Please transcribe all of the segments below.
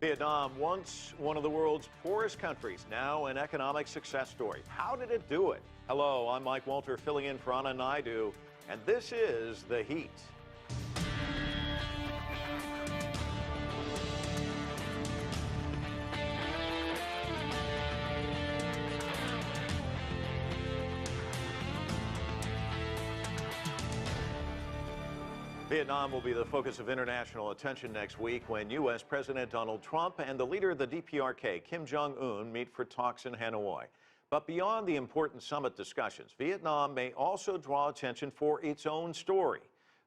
Vietnam, once one of the world's poorest countries, now an economic success story. How did it do it? Hello, I'm Mike Walter, filling in for Anna Naidu, and this is The Heat. Vietnam will be the focus of international attention next week when U.S. President Donald Trump and the leader of the DPRK, Kim Jong-un, meet for talks in Hanoi. But beyond the important summit discussions, Vietnam may also draw attention for its own story.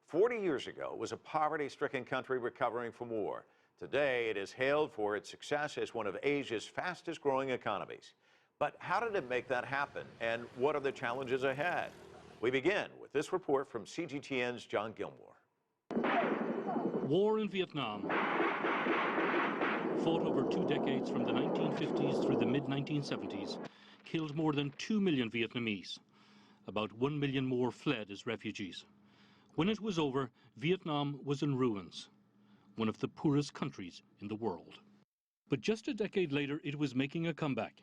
40 years ago, it was a poverty-stricken country recovering from war. Today, it is hailed for its success as one of Asia's fastest-growing economies. But how did it make that happen, and what are the challenges ahead? We begin with this report from CGTN's John Gilmore. War in Vietnam, fought over 2 decades from the 1950s through the mid-1970s, killed more than 2 million Vietnamese. About 1 million more fled as refugees. When it was over, Vietnam was in ruins, one of the poorest countries in the world. But just a decade later, it was making a comeback.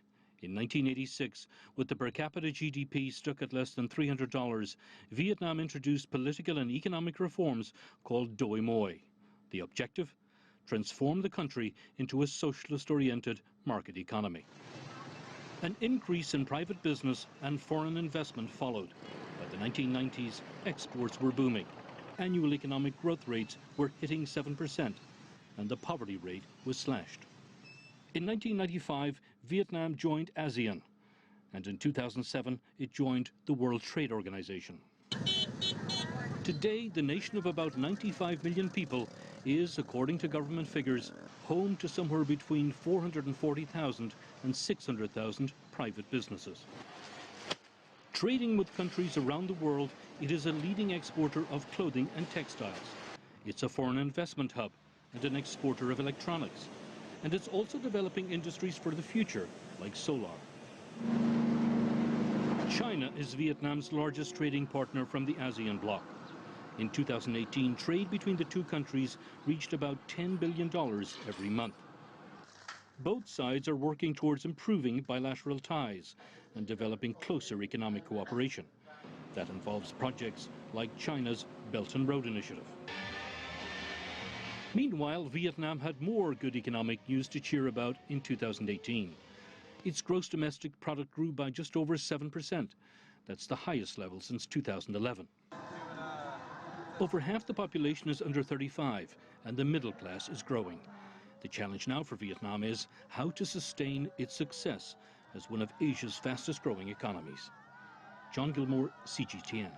In 1986, with the per capita GDP stuck at less than $300, Vietnam introduced political and economic reforms called Doi Moi. The objective? Transform the country into a socialist-oriented market economy. An increase in private business and foreign investment followed. By the 1990s, exports were booming. Annual economic growth rates were hitting 7%, and the poverty rate was slashed. In 1995, Vietnam joined ASEAN, and in 2007, it joined the World Trade Organization. Today, the nation of about 95 million people is, according to government figures, home to somewhere between 440,000 and 600,000 private businesses. Trading with countries around the world, it is a leading exporter of clothing and textiles. It's a foreign investment hub and an exporter of electronics. And it's also developing industries for the future, like solar. China is Vietnam's largest trading partner from the ASEAN bloc. In 2018, trade between the two countries reached about $10 billion every month. Both sides are working towards improving bilateral ties and developing closer economic cooperation. That involves projects like China's Belt and Road Initiative. Meanwhile, Vietnam had more good economic news to cheer about in 2018. Its gross domestic product grew by just over 7%. That's the highest level since 2011. Over half the population is under 35, and the middle class is growing. The challenge now for Vietnam is how to sustain its success as one of Asia's fastest-growing economies. John Gilmore, CGTN.